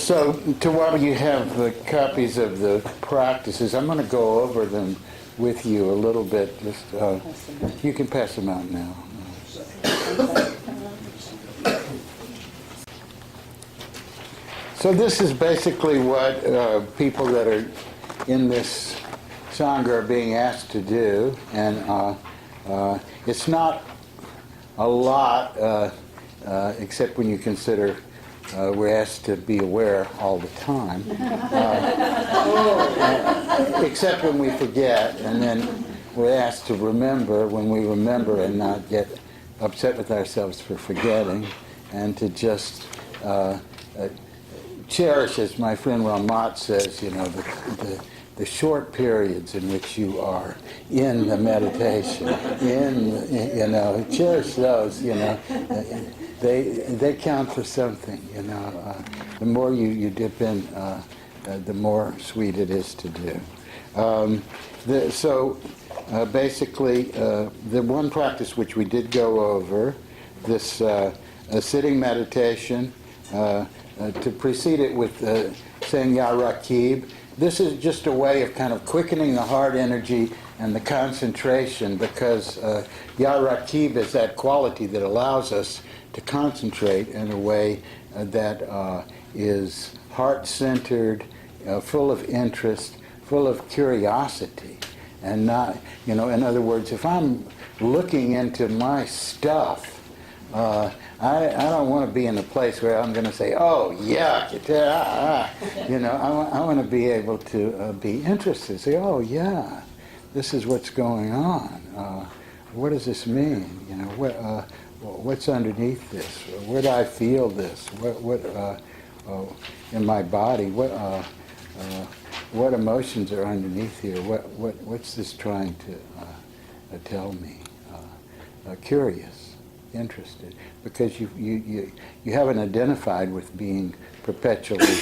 So, while you have the copies of the practices, I'm going to go over them with you a little bit. Just you can pass them out now. So this is basically what people that are in this Sangha are being asked to do, and it's not a lot, except when you consider we're asked to be aware all the time, except when we forget, and then we're asked to remember when we remember and not get upset with ourselves for forgetting, and to just cherish, as my friend Ramat says, the short periods in which you are in the meditation, cherish those, they count for something, the more you dip in, the more sweet it is to do. Basically, the one practice which we did go over, this sitting meditation, to precede it with saying Ya Raqib. This is just a way of kind of quickening the heart energy and the concentration, because Ya Raqib is that quality that allows us to concentrate in a way that is heart-centered, full of interest, full of curiosity, and not, in other words, if I'm looking into my stuff, I don't want to be in a place where I'm going to say, oh, yeah, I want to be able to be interested, say, oh, yeah, this is what's going on. What does this mean? What's underneath this? Where do I feel this? What in my body? What emotions are underneath here? What's this trying to tell me? Curious, interested, because you haven't identified with being perpetually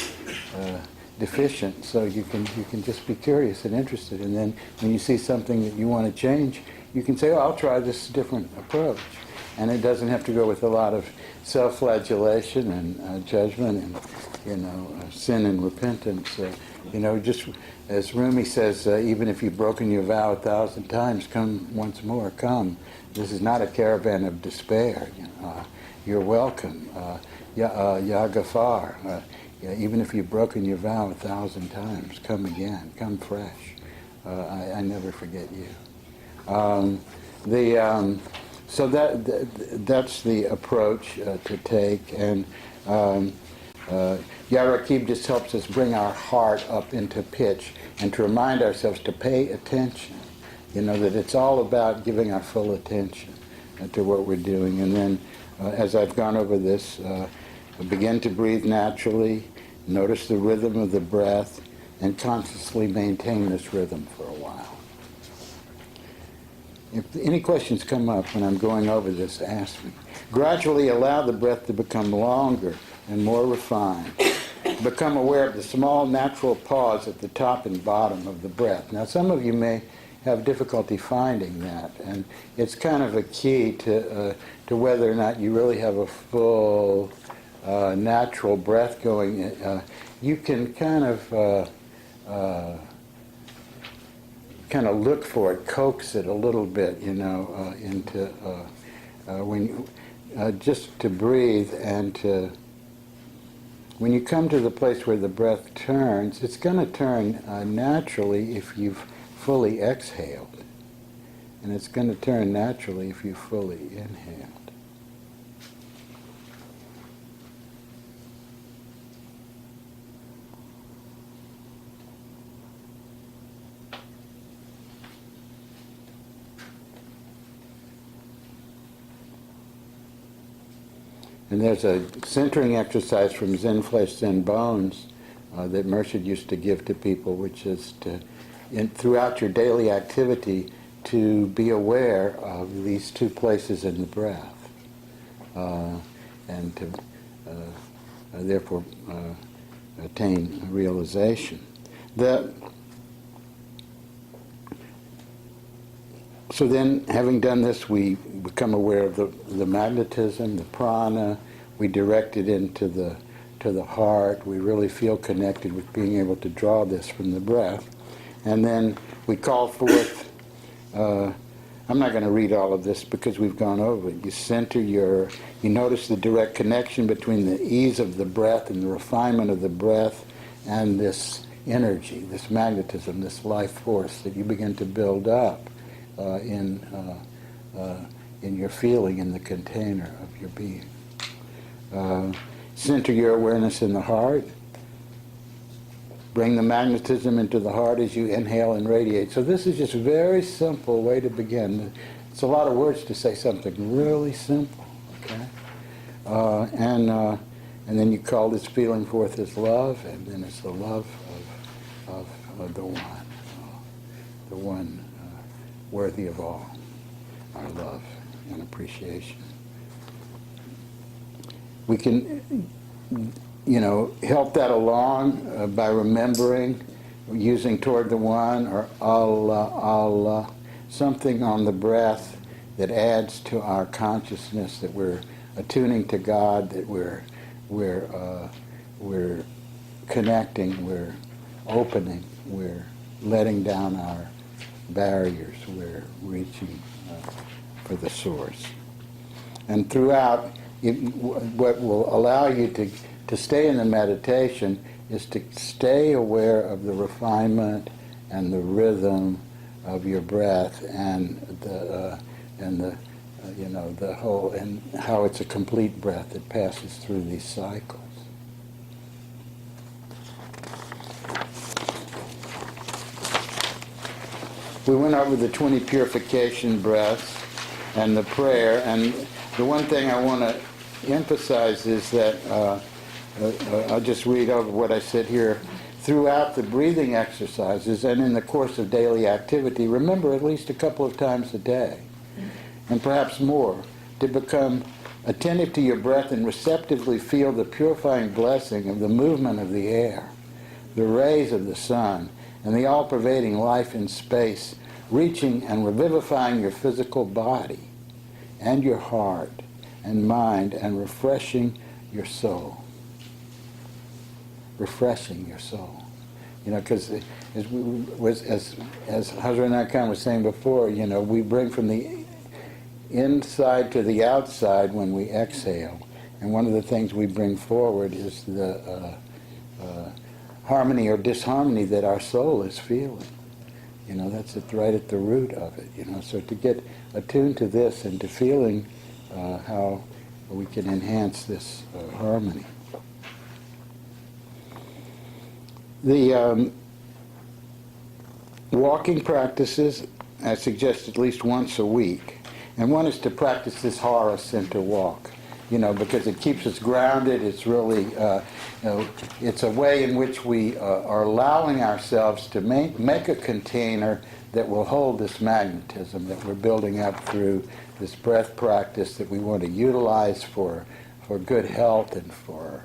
deficient, so you can just be curious and interested, and then when you see something that you want to change, you can say, oh, I'll try this different approach. And it doesn't have to go with a lot of self-flagellation and judgment and sin and repentance. Just as Rumi says, even if you've broken your vow 1,000 times, come once more, come. This is not a caravan of despair. You're welcome. Ya Ghaffar. Even if you've broken your vow 1,000 times, come again. Come fresh. I never forget you. So that's the approach to take, and Ya Raqib just helps us bring our heart up into pitch and to remind ourselves to pay attention, that it's all about giving our full attention to what we're doing. And then as I've gone over this, begin to breathe naturally, notice the rhythm of the breath, and consciously maintain this rhythm for a while. If any questions come up when I'm going over this, ask me. Gradually allow the breath to become longer and more refined. Become aware of the small natural pause at the top and bottom of the breath. Now, some of you may have difficulty finding that, and it's kind of a key to whether or not you really have a full natural breath going. You can kind of look for it, coax it a little bit, into when just to breathe, and when you come to the place where the breath turns, it's going to turn naturally if you've fully exhaled, and it's going to turn naturally if you fully inhaled. And there's a centering exercise from Zen Flesh, Zen Bones that Murshid used to give to people, which is to, throughout your daily activity, to be aware of these two places in the breath, and to therefore attain realization. So then, having done this, we become aware of the magnetism, the prana. We direct it into the to the heart. We really feel connected with being able to draw this from the breath. And then we call forth, I'm not going to read all of this because we've gone over it. You notice the direct connection between the ease of the breath and the refinement of the breath and this energy, this magnetism, this life force that you begin to build up in your feeling, in the container of your being. Center your awareness in the heart. Bring the magnetism into the heart as you inhale and radiate. So this is just a very simple way to begin. It's a lot of words to say something really simple, okay? And then you call this feeling forth as love, and then it's the love of the one worthy of all our love and appreciation. We can, help that along by remembering, using toward the one, or Allah, something on the breath that adds to our consciousness, that we're attuning to God, that we're connecting, we're opening, we're letting down our barriers, we're reaching for the source. And throughout, what will allow you to stay in the meditation is to stay aware of the refinement and the rhythm of your breath, and the whole, and how it's a complete breath that passes through these cycles. We went over the 20 purification breaths and the prayer, and the one thing I want to emphasize is that I'll just read over what I said here. Throughout the breathing exercises and in the course of daily activity, remember at least a couple of times a day, and perhaps more, to become attentive to your breath and receptively feel the purifying blessing of the movement of the air, the rays of the sun, and the all-pervading life in space, reaching and revivifying your physical body and your heart and mind, and refreshing your soul. Refreshing your soul. Because as Hazrat Khan was saying before, we bring from the inside to the outside when we exhale. And one of the things we bring forward is the harmony or disharmony that our soul is feeling. That's right at the root of it. So to get attuned to this and to feeling how we can enhance this harmony. The walking practices, I suggest at least once a week. And one is to practice this Hara center walk, because it keeps us grounded. It's really, it's a way in which we are allowing ourselves to make a container that will hold this magnetism that we're building up through this breath practice that we want to utilize for good health and for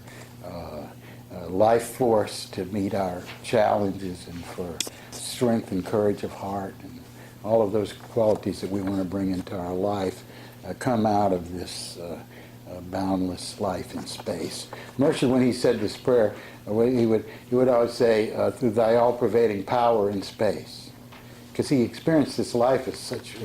life force to meet our challenges, and for strength and courage of heart, and all of those qualities that we want to bring into our life come out of this boundless life in space. Murshid, when he said this prayer, he would always say, through thy all-pervading power in space. Because he experienced this life as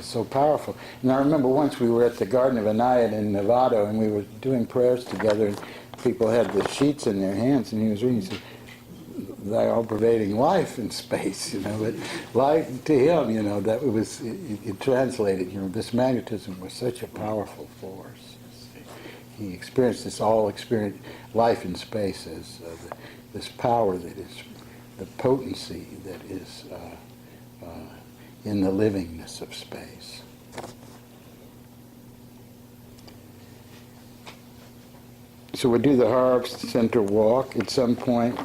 so powerful. And I remember once we were at the Garden of Inayat in Nevada, and we were doing prayers together, and people had the sheets in their hands, and he was reading, he said, thy all-pervading life in space, but life to him, that was, it translated, this magnetism was such a powerful force. He experienced this life in space as this power that is, the potency that is in the livingness of space. So we do the Hara center walk at some point.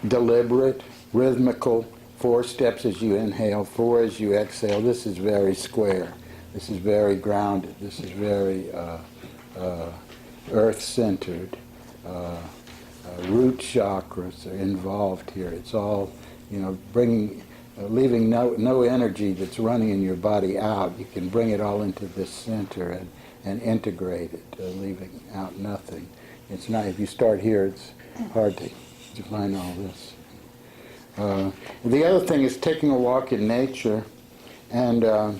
Deliberate, rhythmical, 4 steps as you inhale, 4 as you exhale. This is very square. This is very grounded. This is very earth-centered. Root chakras are involved here. It's all, leaving no energy that's running in your body out. You can bring it all into this center and integrate it, leaving out nothing. It's not, if you start here, it's hard to find all this. The other thing is taking a walk in nature and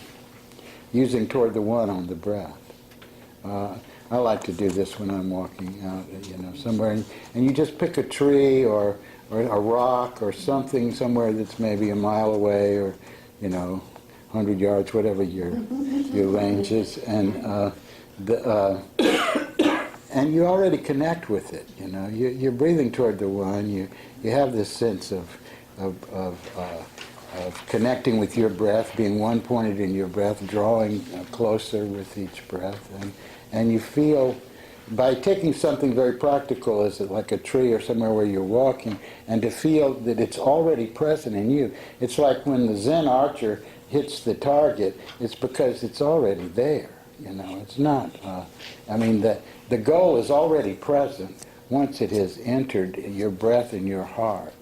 using toward the one on the breath. I like to do this when I'm walking out, somewhere, and you just pick a tree or a rock or something somewhere that's maybe a mile away or, 100 yards, whatever your range is, and and you already connect with it. You're breathing toward the one. You have this sense of connecting with your breath, being one-pointed in your breath, drawing closer with each breath, and you feel, by taking something very practical, as like a tree or somewhere where you're walking, and to feel that it's already present in you. It's like when the Zen archer hits the target, it's because it's already there. It's not. The goal is already present once it has entered your breath and your heart.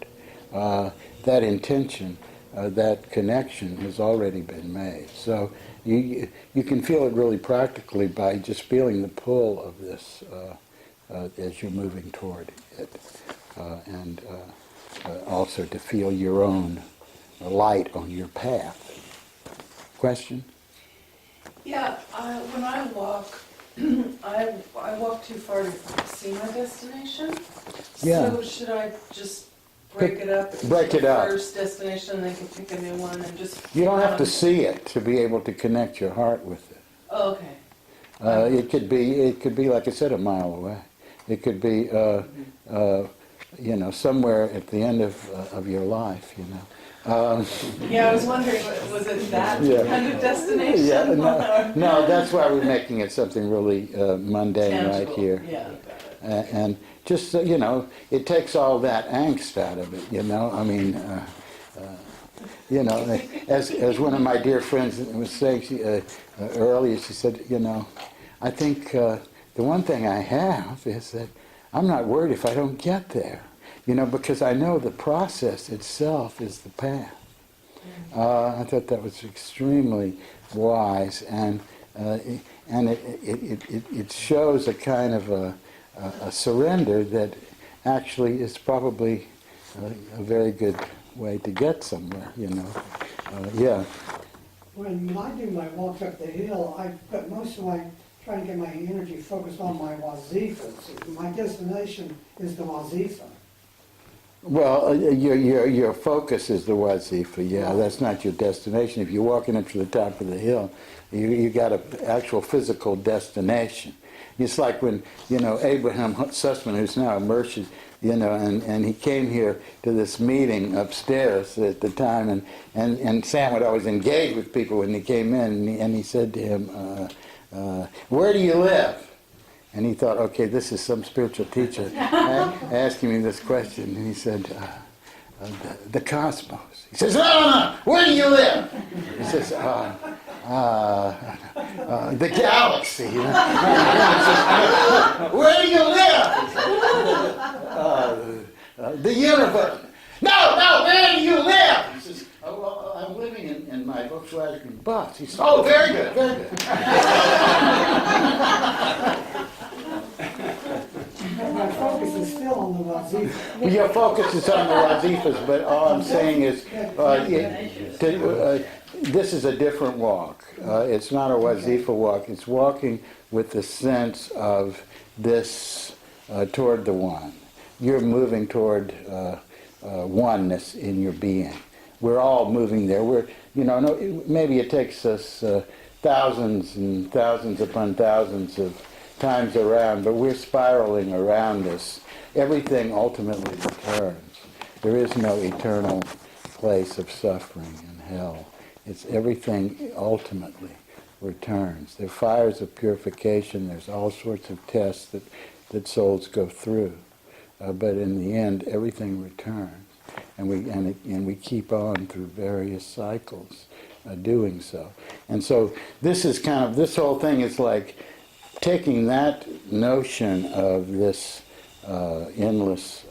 That intention, that connection has already been made. So you can feel it really practically by just feeling the pull of this as you're moving toward it, and also to feel your own light on your path. Question? Yeah, when I walk, I walk too far to see my destination. Yeah. So should I just break it up? Break it up. First destination, then can pick a new one and just. You don't have to see it to be able to connect your heart with it. Oh, okay. It could be, like I said, a mile away. It could be, somewhere at the end of your life, Yeah, I was wondering, was it that kind of destination? Yeah, no, that's why we're making it something really mundane Tangible. right here. Yeah, got it. And just, it takes all that angst out of it, as one of my dear friends was saying earlier, she said, I think the one thing I have is that I'm not worried if I don't get there, because I know the process itself is the path. I thought that was extremely wise, and it shows a kind of a surrender that actually is probably a very good way to get somewhere, yeah. When I do my walks up the hill, I put most of my, trying to get my energy focused on my wazifas. My destination is the wazifa. Well, your focus is the wazifa, yeah. That's not your destination. If you're walking up to the top of the hill, you got an actual physical destination. It's like when, Abraham Sussman, who's now a Murshid, and he came here to this meeting upstairs at the time, and Sam would always engage with people when he came in, and he said to him, where do you live? And he thought, okay, this is some spiritual teacher asking me this question. And he said, the cosmos. He says, no, where do you live? He says, the galaxy. He says, where do you live? The universe. No, where do you live? He says, well, I'm living in my Volkswagen bus. He says, oh, very good, very good. My focus is still on the wazifa. Well, your focus is on the wazifas, but all I'm saying is this is a different walk. It's not a wazifa walk. It's walking with the sense of this toward the one. You're moving toward oneness in your being. We're all moving there. Maybe it takes us thousands and thousands upon thousands of times around, but we're spiraling around this. Everything ultimately returns. There is no eternal place of suffering and hell. It's everything ultimately returns. There are fires of purification. There's all sorts of tests that souls go through, but in the end, everything returns, and we keep on through various cycles doing so. And so this whole thing is like taking that notion of this endless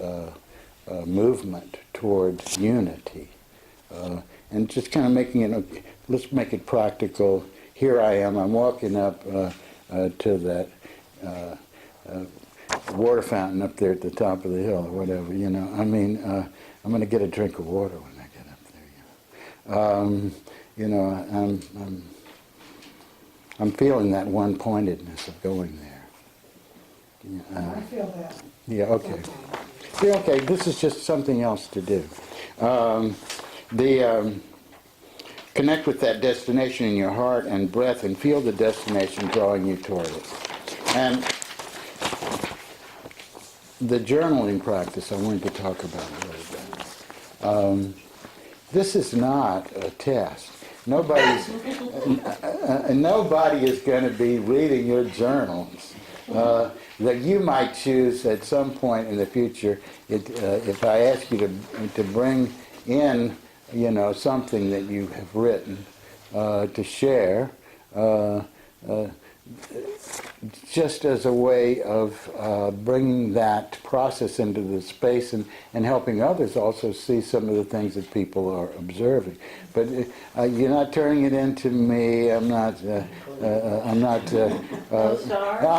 movement toward unity, and just kind of making it, let's make it practical. Here I am, I'm walking up to that water fountain up there at the top of the hill or whatever, you know. I mean, I'm going to get a drink of water when I get up there. You know, I'm feeling that one-pointedness of going there. I feel that. Yeah, okay. Yeah, okay, this is just something else to do. Connect with that destination in your heart and breath and feel the destination drawing you toward it. And the journaling practice I wanted to talk about a little bit. This is not a test. Nobody is going to be reading your journals. That you might choose at some point in the future, if I ask you to bring in, you know, something that you have written to share, just as a way of bringing that process into the space and helping others also see some of the things that people are observing. But you're not turning it into me. I'm not. I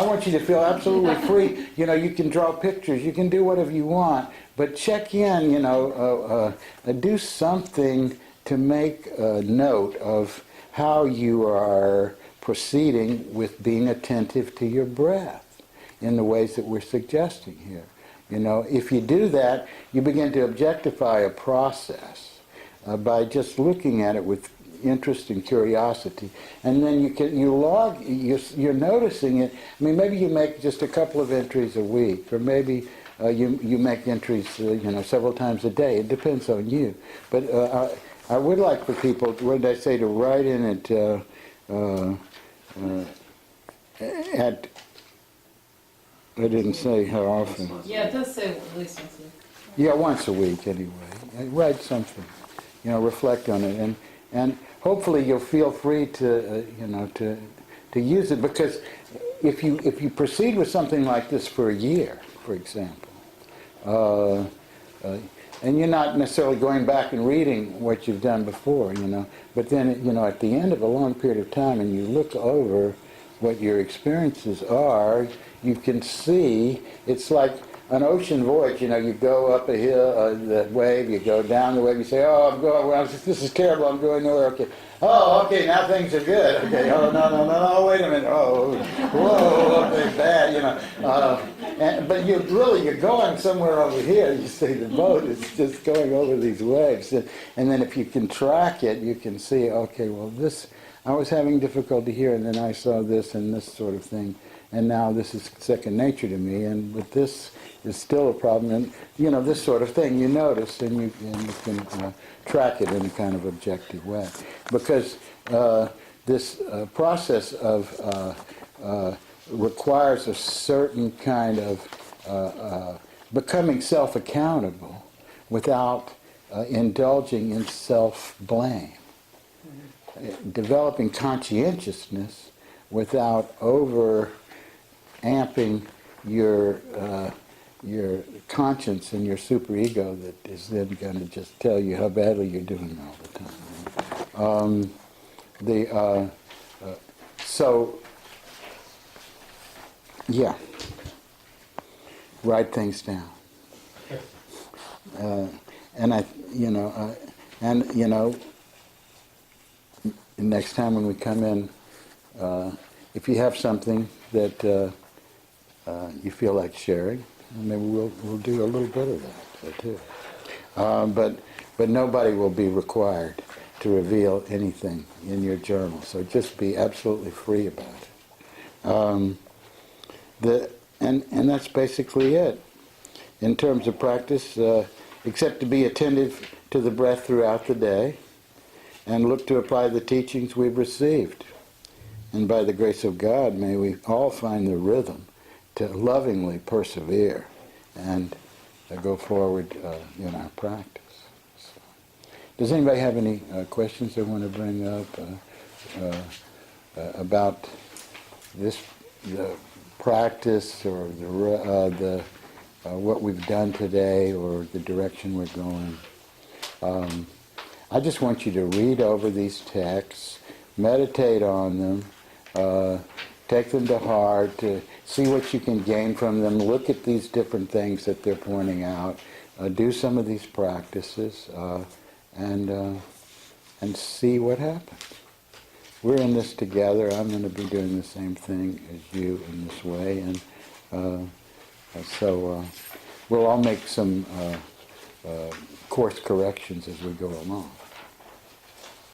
want you to feel absolutely free. You know, you can draw pictures. You can do whatever you want. But check in. You know, do something to make a note of how you are proceeding with being attentive to your breath in the ways that we're suggesting here. You know, if you do that, you begin to objectify a process by just looking at it with interest and curiosity, and then you're noticing it. I mean, maybe you make just a couple of entries a week, or maybe you make entries you know, several times a day. It depends on you. But I would like for people, what did I say, to write in it I didn't say how often. Yeah, it does say at least once a week. Yeah, once a week anyway. Write something, you know, reflect on it, and hopefully you'll feel free to you know, to use it, because if you proceed with something like this for a year, for example, and you're not necessarily going back and reading what you've done before, you know, but then, you know, at the end of a long period of time and you look over what your experiences are, you can see it's like an ocean voyage. You know, you go up a hill, the wave, you go down the wave, you say, oh, I'm going, well, this is terrible, I'm going nowhere, okay. Oh, okay, now things are good. Okay, oh, no, wait a minute. Oh, whoa, okay, bad, you know. But you're going somewhere over here. You see the boat is just going over these waves. And then if you can track it, you can see, okay, well, this, I was having difficulty here, and then I saw this and this sort of thing. And now this is second nature to me, but this is still a problem. And, you know, this sort of thing you notice, and you can track it in a kind of objective way. Because this process of requires a certain kind of becoming self-accountable without indulging in self-blame. Developing conscientiousness without over-amping your conscience and your superego that is then going to just tell you how badly you're doing all the time. So, yeah, write things down. Next time when we come in, if you have something that you feel like sharing, maybe we'll do a little bit of that too. But nobody will be required to reveal anything in your journal, so just be absolutely free about it. And that's basically it in terms of practice, except to be attentive to the breath throughout the day and look to apply the teachings we've received. And by the grace of God, may we all find the rhythm to lovingly persevere and go forward in our practice. So, does anybody have any questions they want to bring up about this, the practice, or the what we've done today, or the direction we're going? I just want you to read over these texts, meditate on them, take them to heart, to see what you can gain from them, look at these different things that they're pointing out, do some of these practices, and see what happens. We're in this together. I'm going to be doing the same thing as you in this way, and so we'll all make some course corrections as we go along.